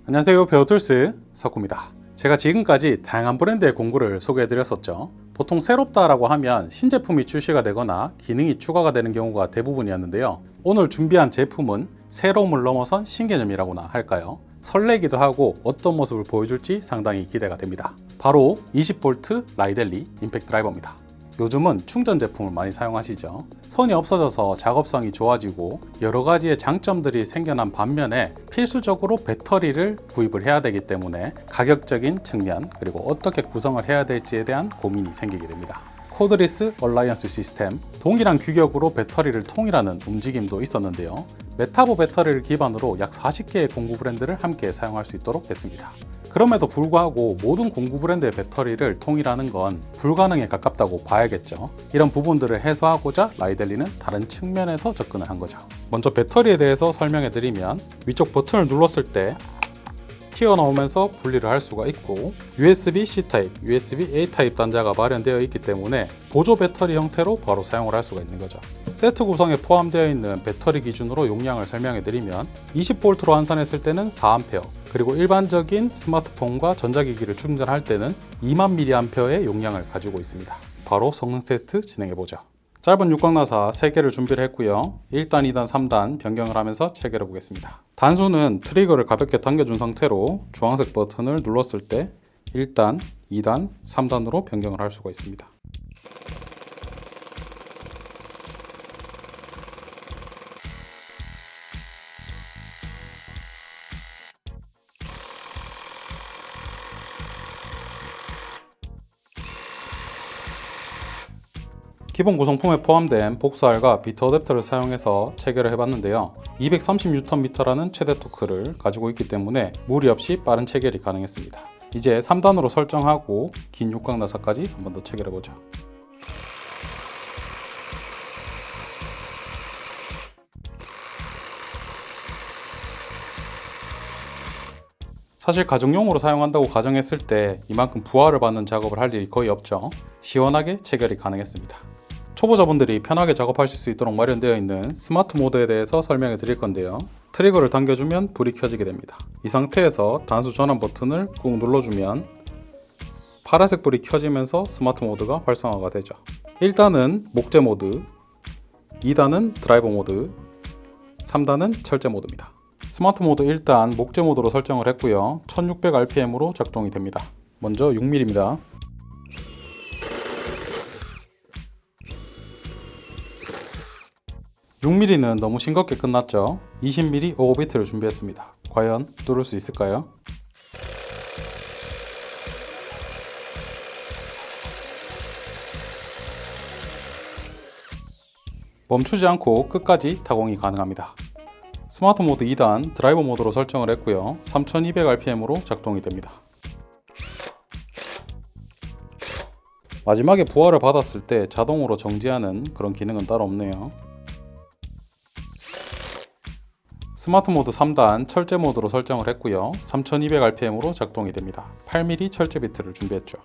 안녕하세요, 배우툴스 석구입니다. 제가 지금까지 다양한 브랜드의 공구를 소개해 드렸었죠. 보통 새롭다라고 하면 신제품이 출시가 되거나 기능이 추가가 되는 경우가 대부분이었는데요. 오늘 준비한 제품은 새로움을 넘어선 신개념이라고나 할까요? 설레기도 하고 어떤 모습을 보여줄지 상당히 기대가 됩니다. 바로 20V 라이델리 임팩트 드라이버입니다. 요즘은 충전 제품을 많이 사용하시죠. 선이 없어져서 작업성이 좋아지고 여러 가지의 장점들이 생겨난 반면에 필수적으로 배터리를 구입을 해야 되기 때문에 가격적인 측면 그리고 어떻게 구성을 해야 될지에 대한 고민이 생기게 됩니다. 코드리스 얼라이언스 시스템, 동일한 규격으로 배터리를 통일하는 움직임도 있었는데요. 메타보 배터리를 기반으로 약 40개의 공구 브랜드를 함께 사용할 수 있도록 했습니다. 그럼에도 불구하고 모든 공구 브랜드의 배터리를 통일하는 건 불가능에 가깝다고 봐야겠죠. 이런 부분들을 해소하고자 라이델리는 다른 측면에서 접근을 한 거죠. 먼저 배터리에 대해서 설명해 드리면 위쪽 버튼을 눌렀을 때 튀어나오면서 분리를 할 수가 있고 USB-C 타입, USB-A 타입 단자가 마련되어 있기 때문에 보조 배터리 형태로 바로 사용을 할 수가 있는 거죠. 세트 구성에 포함되어 있는 배터리 기준으로 용량을 설명해 드리면 20V로 환산했을 때는 4A, 그리고 일반적인 스마트폰과 전자기기를 충전할 때는 20,000mAh의 용량을 가지고 있습니다. 바로 성능 테스트 진행해 보죠. 짧은 육각나사 3개를 준비를 했고요. 1단, 2단, 3단 변경을 하면서 체결해 보겠습니다. 단수는 트리거를 가볍게 당겨준 상태로 주황색 버튼을 눌렀을 때 1단, 2단, 3단으로 변경을 할 수가 있습니다. 기본 구성품에 포함된 복사알과 비트 어댑터를 사용해서 체결을 해봤는데요. 230Nm라는 최대 토크를 가지고 있기 때문에 무리 없이 빠른 체결이 가능했습니다. 이제 3단으로 설정하고 긴 육각나사까지 한 번 더 체결해보죠. 사실 가정용으로 사용한다고 가정했을 때 이만큼 부하를 받는 작업을 할 일이 거의 없죠. 시원하게 체결이 가능했습니다. 초보자분들이 편하게 작업하실 수 있도록 마련되어 있는 스마트 모드에 대해서 설명해 드릴 건데요. 트리거를 당겨주면 불이 켜지게 됩니다. 이 상태에서 단수 전환 버튼을 꾹 눌러주면 파란색 불이 켜지면서 스마트 모드가 활성화가 되죠. 1단은 목재 모드, 2단은 드라이버 모드, 3단은 철제 모드입니다. 스마트 모드 1단 목재 모드로 설정을 했고요. 1600rpm으로 작동이 됩니다. 먼저 6mm입니다. 6mm는 너무 싱겁게 끝났죠. 20mm 5비트를 준비했습니다. 과연 뚫을 수 있을까요? 멈추지 않고 끝까지 타공이 가능합니다. 스마트 모드 2단 드라이버 모드로 설정을 했고요. 3200rpm으로 작동이 됩니다. 마지막에 부하를 받았을 때 자동으로 정지하는 그런 기능은 따로 없네요. 스마트 모드 3단 철제 모드로 설정을 했고요. 3200rpm으로 작동이 됩니다. 8mm 철제 비트를 준비했죠.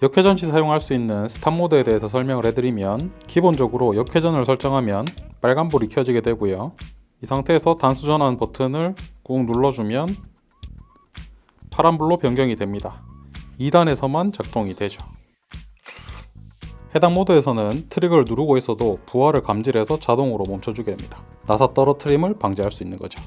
역회전 시 사용할 수 있는 스탑 모드에 대해서 설명을 해드리면 기본적으로 역회전을 설정하면 빨간불이 켜지게 되고요. 이 상태에서 단수 전환 버튼을 꾹 눌러주면 파란불로 변경이 됩니다. 2단에서만 작동이 되죠. 해당 모드에서는 트리거를 누르고 있어도 부하를 감지해서 자동으로 멈춰주게 됩니다. 나사 떨어뜨림을 방지할 수 있는 거죠.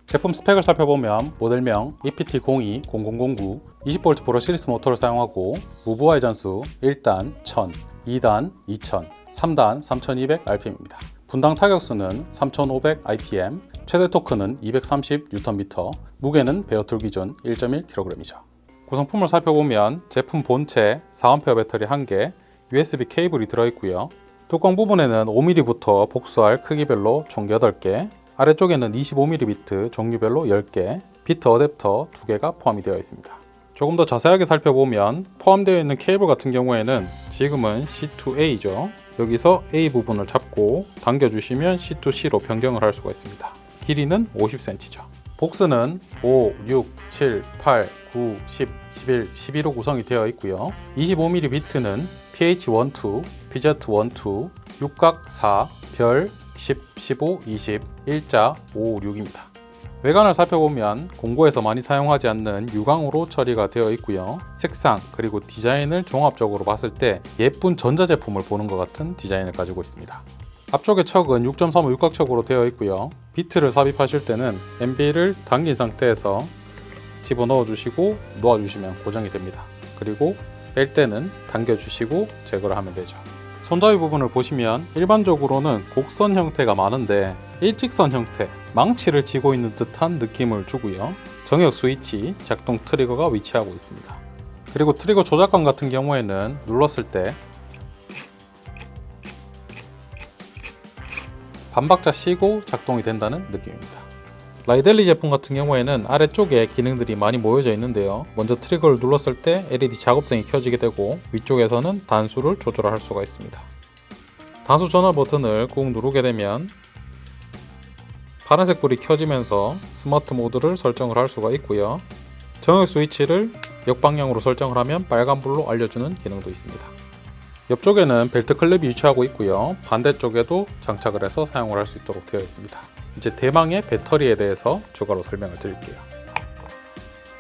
제품 스펙을 살펴보면 모델명 EPT02-0009 20V 프로 시리스 모터를 사용하고 무브와의 전수 1단 1000, 2단 2000, 3단 3200rpm입니다. 분당 타격수는 3500rpm, 최대 토크는 230Nm, 무게는 베어툴 기준 1.1kg이죠. 구성품을 살펴보면 제품 본체 4A 배터리 1개, USB 케이블이 들어있고요. 뚜껑 부분에는 5mm부터 복수알 크기별로 총 8개, 아래쪽에는 25mm 비트 종류별로 10개, 비트 어댑터 2개가 포함이 되어 있습니다. 조금 더 자세하게 살펴보면 포함되어 있는 케이블 같은 경우에는 지금은 C2A죠. 여기서 A 부분을 잡고 당겨주시면 C2C로 변경을 할 수가 있습니다. 길이는 50cm죠. 복스는 5, 6, 7, 8, 9, 10, 11, 11로 구성이 되어 있고요. 25mm 비트는 PH12, PZ12, 육각 4, 별 10, 15, 20, 일자 5, 6입니다. 외관을 살펴보면 공구에서 많이 사용하지 않는 유광으로 처리가 되어 있고요. 색상 그리고 디자인을 종합적으로 봤을 때 예쁜 전자제품을 보는 것 같은 디자인을 가지고 있습니다. 앞쪽의 척은 6.35 육각척으로 되어 있고요. 비트를 삽입하실 때는 NB를 당긴 상태에서 집어넣어 주시고 놓아주시면 고정이 됩니다. 그리고 뺄 때는 당겨주시고 제거를 하면 되죠. 손잡이 부분을 보시면 일반적으로는 곡선 형태가 많은데 일직선 형태, 망치를 쥐고 있는 듯한 느낌을 주고요. 정역 스위치, 작동 트리거가 위치하고 있습니다. 그리고 트리거 조작감 같은 경우에는 눌렀을 때 반박자 쉬고 작동이 된다는 느낌입니다. 라이델리 제품 같은 경우에는 아래쪽에 기능들이 많이 모여져 있는데요. 먼저 트리거를 눌렀을 때 LED 작업등이 켜지게 되고 위쪽에서는 단수를 조절할 수가 있습니다. 단수 전원 버튼을 꾹 누르게 되면 파란색 불이 켜지면서 스마트 모드를 설정을 할 수가 있고요. 정역 스위치를 역방향으로 설정을 하면 빨간불로 알려주는 기능도 있습니다. 옆쪽에는 벨트 클립이 위치하고 있고요. 반대쪽에도 장착을 해서 사용을 할 수 있도록 되어 있습니다. 이제 대망의 배터리에 대해서 추가로 설명을 드릴게요.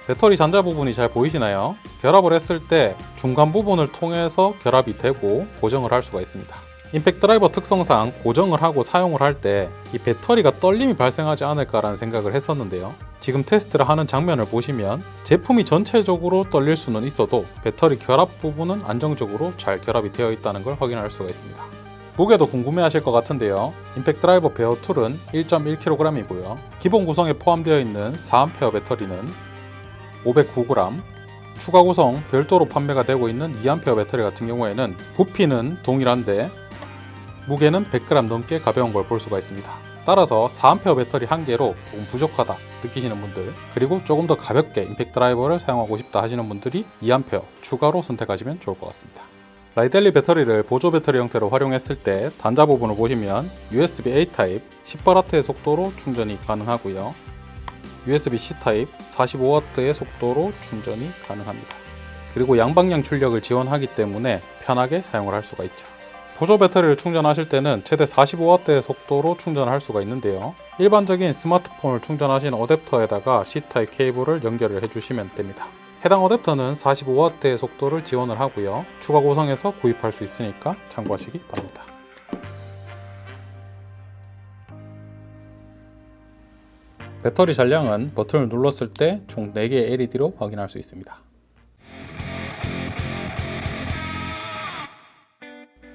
배터리 잔자 부분이 잘 보이시나요? 결합을 했을 때 중간 부분을 통해서 결합이 되고 고정을 할 수가 있습니다. 임팩트 드라이버 특성상 고정을 하고 사용을 할 때 이 배터리가 떨림이 발생하지 않을까라는 생각을 했었는데요. 지금 테스트를 하는 장면을 보시면 제품이 전체적으로 떨릴 수는 있어도 배터리 결합 부분은 안정적으로 잘 결합이 되어 있다는 걸 확인할 수가 있습니다. 무게도 궁금해 하실 것 같은데요. 임팩트 드라이버 베어 툴은 1.1kg이고요. 기본 구성에 포함되어 있는 4A 배터리는 509g, 추가 구성 별도로 판매가 되고 있는 2A 배터리 같은 경우에는 부피는 동일한데 무게는 100g 넘게 가벼운 걸 볼 수가 있습니다. 따라서 4A 배터리 한 개로 조금 부족하다 느끼시는 분들, 그리고 조금 더 가볍게 임팩트 드라이버를 사용하고 싶다 하시는 분들이 2A 추가로 선택하시면 좋을 것 같습니다. 라이델리 배터리를 보조 배터리 형태로 활용했을 때 단자 부분을 보시면 USB-A 타입 10W의 속도로 충전이 가능하고요. USB-C 타입 45W의 속도로 충전이 가능합니다. 그리고 양방향 출력을 지원하기 때문에 편하게 사용을 할 수가 있죠. 보조 배터리를 충전하실 때는 최대 45W의 속도로 충전할 수가 있는데요. 일반적인 스마트폰을 충전하시는 어댑터에다가 C타입 케이블을 연결을 해주시면 됩니다. 해당 어댑터는 45W의 속도를 지원을 하고요. 추가 구성해서 구입할 수 있으니까 참고하시기 바랍니다. 배터리 잔량은 버튼을 눌렀을 때 총 4개의 LED로 확인할 수 있습니다.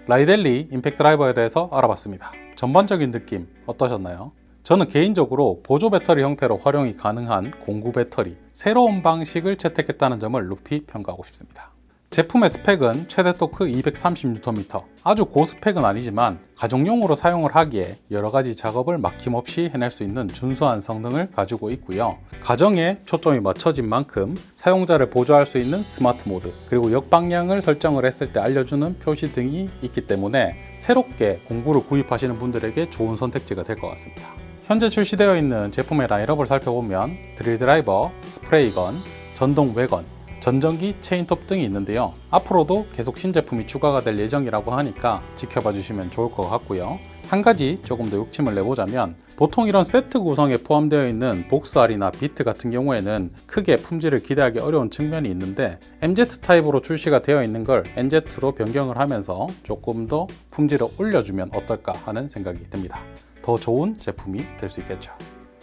라이델리 임팩트 드라이버에 대해서 알아봤습니다. 전반적인 느낌 어떠셨나요? 저는 개인적으로 보조 배터리 형태로 활용이 가능한 공구 배터리, 새로운 방식을 채택했다는 점을 높이 평가하고 싶습니다. 제품의 스펙은 최대 토크 230Nm, 아주 고스펙은 아니지만 가정용으로 사용을 하기에 여러가지 작업을 막힘없이 해낼 수 있는 준수한 성능을 가지고 있고요. 가정에 초점이 맞춰진 만큼 사용자를 보조할 수 있는 스마트 모드, 그리고 역방향을 설정을 했을 때 알려주는 표시 등이 있기 때문에 새롭게 공구를 구입하시는 분들에게 좋은 선택지가 될 것 같습니다. 현재 출시되어 있는 제품의 라인업을 살펴보면 드릴 드라이버, 스프레이건, 전동 외건, 전전기, 체인톱 등이 있는데요. 앞으로도 계속 신제품이 추가가 될 예정이라고 하니까 지켜봐 주시면 좋을 것 같고요. 한 가지 조금 더 욕심을 내보자면 보통 이런 세트 구성에 포함되어 있는 복스알이나 비트 같은 경우에는 크게 품질을 기대하기 어려운 측면이 있는데 MZ 타입으로 출시가 되어 있는 걸 NZ로 변경을 하면서 조금 더 품질을 올려주면 어떨까 하는 생각이 듭니다. 더 좋은 제품이 될 수 있겠죠.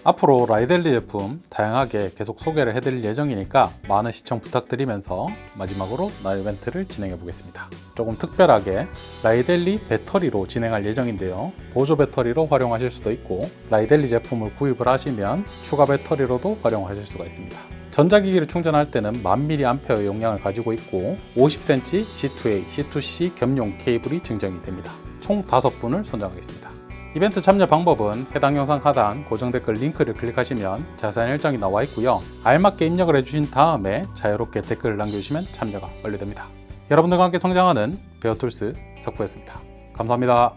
앞으로 라이델리 제품 다양하게 계속 소개를 해드릴 예정이니까 많은 시청 부탁드리면서 마지막으로 날 이벤트를 진행해 보겠습니다. 조금 특별하게 라이델리 배터리로 진행할 예정인데요. 보조 배터리로 활용하실 수도 있고 라이델리 제품을 구입을 하시면 추가 배터리로도 활용하실 수가 있습니다. 전자기기를 충전할 때는 1000mAh의 용량을 가지고 있고 50cm C2A, C2C 겸용 케이블이 증정이 됩니다. 총 5분을 선정하겠습니다. 이벤트 참여 방법은 해당 영상 하단 고정 댓글 링크를 클릭하시면 자세한 일정이 나와 있고요. 알맞게 입력을 해주신 다음에 자유롭게 댓글을 남겨주시면 참여가 완료됩니다. 여러분들과 함께 성장하는 베어툴스 석구였습니다. 감사합니다.